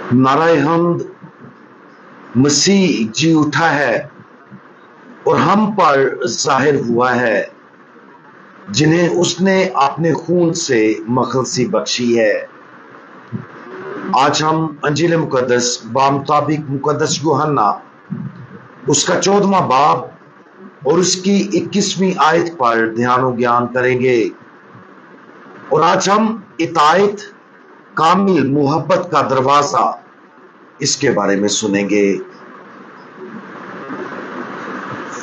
नाराए हमद, मसीह जी उठा है और हम पर जाहिर हुआ है, जिन्हें उसने अपने खून से मखलसी बख्शी है। आज हम अंजील मुकद्दस बामुताबिक मुकद्दस यूहन्ना उसका 14वां बाब और उसकी 21वीं आयत पर ध्यान और ज्ञान करेंगे। और आज हम इतायत कामिल मोहब्बत का दरवाजा इसके बारे में सुनेंगे।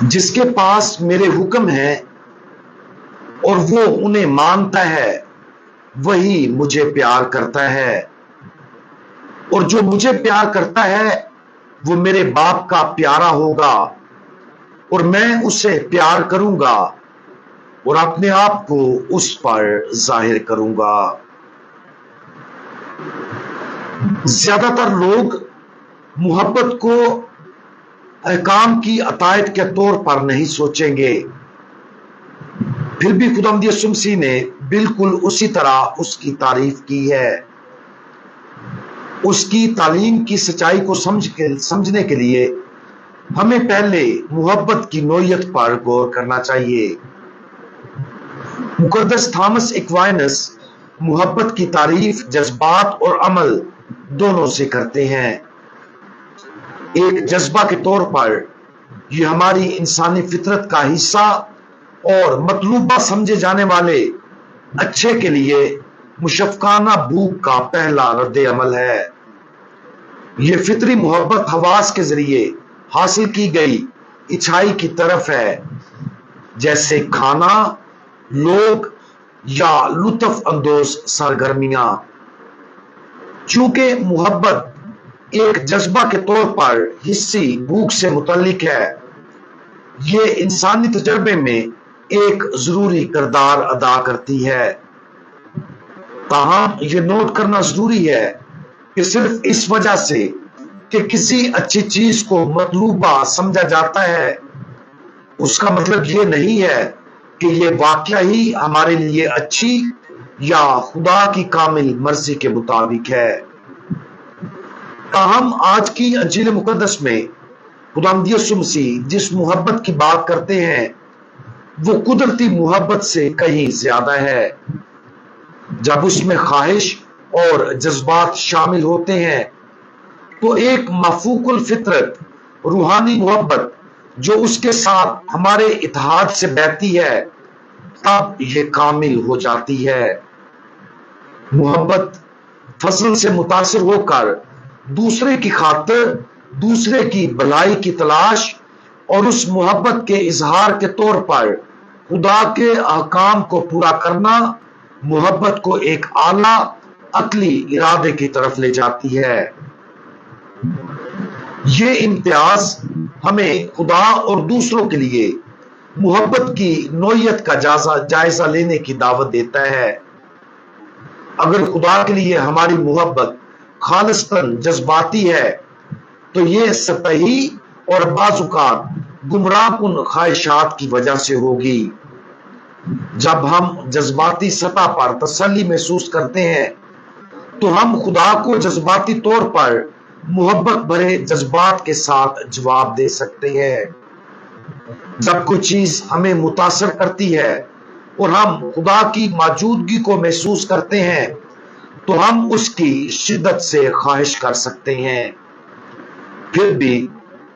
जिसके पास मेरे हुक्म है और वो उन्हें मानता है, वही मुझे प्यार करता है, और जो मुझे प्यार करता है वो मेरे बाप का प्यारा होगा, और मैं उसे प्यार करूंगा और अपने आप को उस पर जाहिर करूंगा। ज्यादातर लोग मोहब्बत को अहकाम की अतायत के तौर पर नहीं सोचेंगे, फिर भी खुदावंद यीशु मसीह ने बिल्कुल उसी तरह उसकी तारीफ की है। उसकी तालीम की सच्चाई को समझने के लिए हमें पहले मोहब्बत की नोयत पर गौर करना चाहिए। मुकद्दस थॉमस एक्वाइनस मोहब्बत की तारीफ जज्बात और अमल दोनों से करते हैं। एक जज्बा के तौर पर यह हमारी इंसानी फितरत का हिस्सा और मतलूबा समझे जाने वाले अच्छे के लिए मुशफ़क़ाना भूख का पहला रद्द अमल है। यह फितरी मोहब्बत हवास के जरिए हासिल की गई इच्छाई की तरफ है, जैसे खाना, लोग या लुत्फ अंदोज सरगर्मियां। चूंकि मोहब्बत एक जज्बा के तौर पर हिस्सी भूख से मुतल्लिक है, ये इंसानी तजर्बे में एक जरूरी किरदार अदा करती है। ताहम ये नोट करना जरूरी है कि सिर्फ इस वजह से कि किसी अच्छी चीज को मतलूबा समझा जाता है, उसका मतलब ये नहीं है कि ये वाकया ही हमारे लिए अच्छी या खुदा की कामिल मर्जी के मुताबिक है। ताहम आज की अंजील मुकद्दस में खुदावंद यीशु मसीह जिस मोहब्बत की बात करते हैं वो कुदरती मोहब्बत से कहीं ज्यादा है। जब उसमें ख्वाहिश और जज्बात शामिल होते हैं तो एक मफूकुल फितरत रूहानी मोहब्बत जो उसके साथ हमारे इत्तेहाद से बहती है, तब ये कामिल हो जाती है। मोहब्बत फसल से मुतासिर होकर दूसरे की खातिर दूसरे की भलाई की तलाश और उस मोहब्बत के इजहार के तौर पर खुदा के अहकाम को पूरा करना मोहब्बत को एक आला अक्ली इरादे की तरफ ले जाती है। ये इम्तियाज हमें खुदा और दूसरों के लिए मोहब्बत की नोयत का जायजा लेने की दावत देता है। अगर खुदा के लिए हमारी मोहब्बत खालिस्तन जज्बाती है तो ये सतही और बाजुकात गुमराहकुन ख्वाहिशात की वजह से होगी। जब हम जज्बाती सतह पर तसल्ली महसूस करते हैं तो हम खुदा को जज्बाती तौर पर मोहब्बत भरे जज्बात के साथ जवाब दे सकते हैं। जब कोई चीज हमें मुतासर करती है और हम खुदा की मौजूदगी को महसूस करते हैं तो हम उसकी शिद्दत से ख्वाहिश कर सकते हैं। फिर भी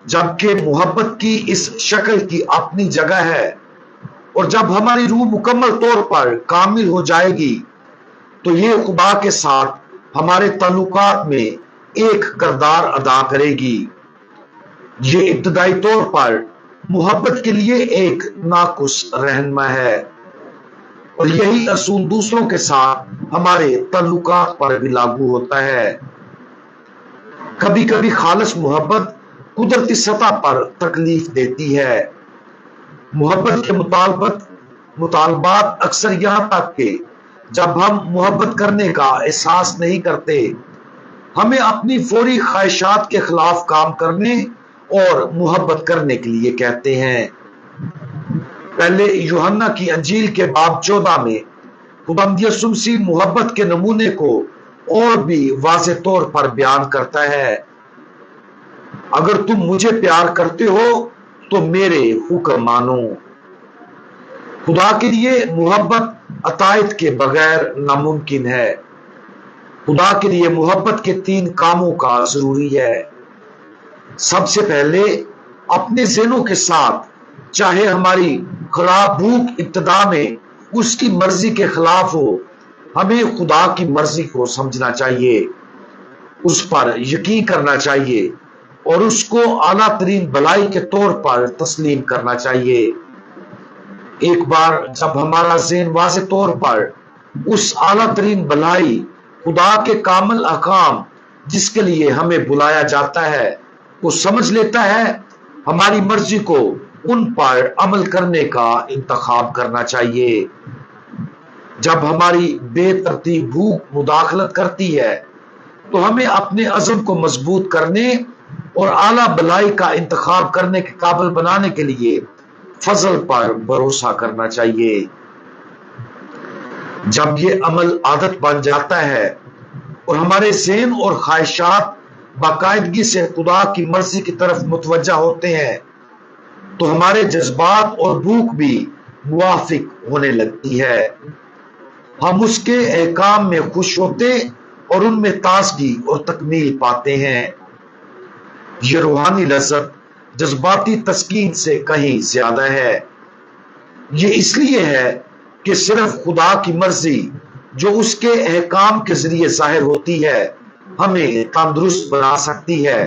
जबकि मोहब्बत की इस शक्ल की अपनी जगह है और जब हमारी रूह मुकम्मल तौर पर कामिल हो जाएगी तो ये खुदा के साथ हमारे ताल्लुकात में एक किरदार अदा करेगी। ये इब्तदाई तौर पर मोहब्बत के लिए एक नाकुस रहनुमा है और यही असूल दूसरों के साथ हमारे ताल्लुकात पर भी लागू होता है। कभी कभी खालिस मोहब्बत कुदरती सतह पर तकलीफ देती है। मोहब्बत के मुतालबात अक्सर यहाँ तक कि जब हम मोहब्बत करने का एहसास नहीं करते, हमें अपनी फौरी ख्वाहिशात के खिलाफ काम करने और मोहब्बत करने के लिए कहते हैं। पहले यूहन्ना की अंजील के बाब 14 में खुदावंद यीशु मसीह मोहब्बत के नमूने को اور بھی واضح طور پر بیان کرتا ہے، اگر تم مجھے پیار کرتے ہو تو میرے حکم مانو۔ خدا کے لیے محبت عطائت کے بغیر ناممکن ہے۔ خدا کے لیے محبت کے 3 کاموں کا ضروری ہے۔ سب سے پہلے اپنے ذہنوں کے ساتھ، چاہے ہماری خراب بھوک ابتدا میں اس کی مرضی کے خلاف ہو، ہمیں خدا کی مرضی کو سمجھنا چاہیے، اس پر یقین کرنا چاہیے اور اس کو اعلیٰ ترین بھلائی کے طور پر تسلیم کرنا چاہیے۔ ایک بار جب ہمارا ذہن واضح طور پر اس اعلیٰ ترین بھلائی، خدا کے کامل احکام جس کے لیے ہمیں بلایا جاتا ہے کو سمجھ لیتا ہے، ہماری مرضی کو ان پر عمل کرنے کا انتخاب کرنا چاہیے۔ جب ہماری بے ترتیب بھوک مداخلت کرتی ہے تو ہمیں اپنے عزم کو مضبوط کرنے اور اعلیٰ بھلائی کا انتخاب کرنے کے قابل بنانے کے لیے فضل پر بھروسہ کرنا چاہیے۔ جب یہ عمل عادت بن جاتا ہے اور ہمارے ذہن اور خواہشات باقاعدگی سے خدا کی مرضی کی طرف متوجہ ہوتے ہیں تو ہمارے جذبات اور بھوک بھی موافق ہونے لگتی ہے۔ ہم اس کے احکام میں خوش ہوتے اور ان میں تازگی اور تکمیل پاتے ہیں۔ یہ روحانی لذت جذباتی تسکین سے کہیں زیادہ ہے۔ یہ اس لیے ہے کہ صرف خدا کی مرضی جو اس کے احکام کے ذریعے ظاہر ہوتی ہے ہمیں تندرست بنا سکتی ہے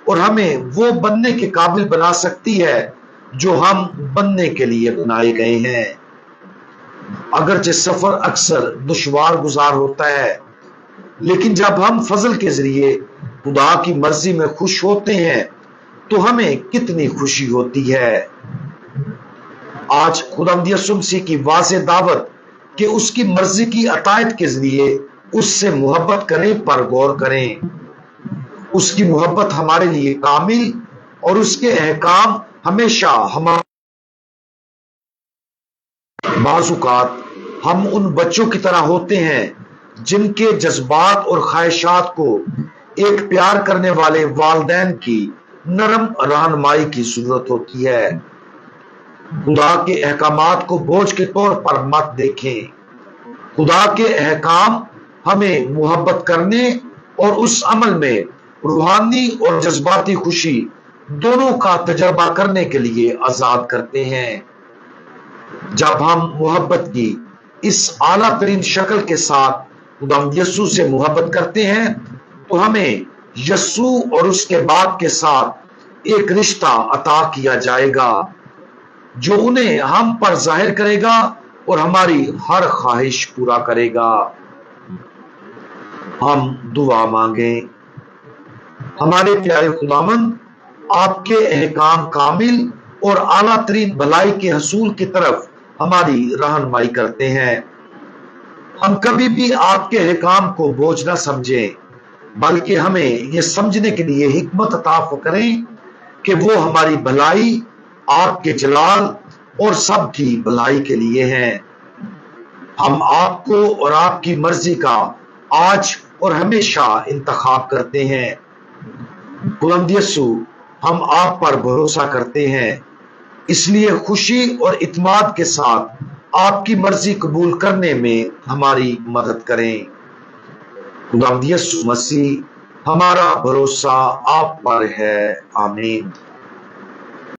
اور ہمیں وہ بننے کے قابل بنا سکتی ہے جو ہم بننے کے لیے بنائے گئے ہیں۔ اگرچہ سفر اکثر دشوار گزار ہوتا ہے، لیکن جب ہم فضل کے ذریعے خدا کی مرضی میں خوش ہوتے ہیں تو ہمیں کتنی خوشی ہوتی ہے۔ آج خداوند یسوع مسیح کی واضح دعوت کہ اس کی مرضی کی عطائت کے ذریعے اس سے محبت کریں پر غور کریں۔ اس کی محبت ہمارے لیے کامل اور اس کے احکام ہمیشہ ہمارے۔ بعض اوقات ہم ان بچوں کی طرح ہوتے ہیں جن کے جذبات اور خواہشات کو ایک پیار کرنے والے والدین کی نرم رہنمائی کی ضرورت ہوتی ہے۔ خدا کے احکامات کو بوجھ کے طور پر مت دیکھیں۔ خدا کے احکام ہمیں محبت کرنے اور اس عمل میں روحانی اور جذباتی خوشی دونوں کا تجربہ کرنے کے لیے آزاد کرتے ہیں۔ جب ہم محبت کی اس اعلیٰ ترین شکل کے ساتھ خداوند یسوع سے محبت کرتے ہیں تو ہمیں یسوع اور اس کے باپ کے ساتھ ایک رشتہ عطا کیا جائے گا جو انہیں ہم پر ظاہر کرے گا اور ہماری ہر خواہش پورا کرے گا۔ ہم دعا مانگیں۔ ہمارے پیارے خداوند، آپ کے احکام کامل اور اعلیٰ ترین بھلائی کے حصول کی طرف ہماری رہنمائی کرتے ہیں۔ ہم کبھی بھی آپ کے احکام کو بوجھ نہ سمجھیں، بلکہ ہمیں یہ سمجھنے کے لیے حکمت عطا کریں کہ وہ ہماری بھلائی، آپ کے جلال اور سب کی بھلائی کے لیے ہیں۔ ہم آپ کو اور آپ کی مرضی کا آج اور ہمیشہ انتخاب کرتے ہیں۔ خداوند یسوع، ہم آپ پر بھروسہ کرتے ہیں، اس لیے خوشی اور اعتماد کے ساتھ آپ کی مرضی قبول کرنے میں ہماری مدد کریں۔ خداوند یسوع مسیح، ہمارا بھروسہ آپ پر ہے۔ آمین۔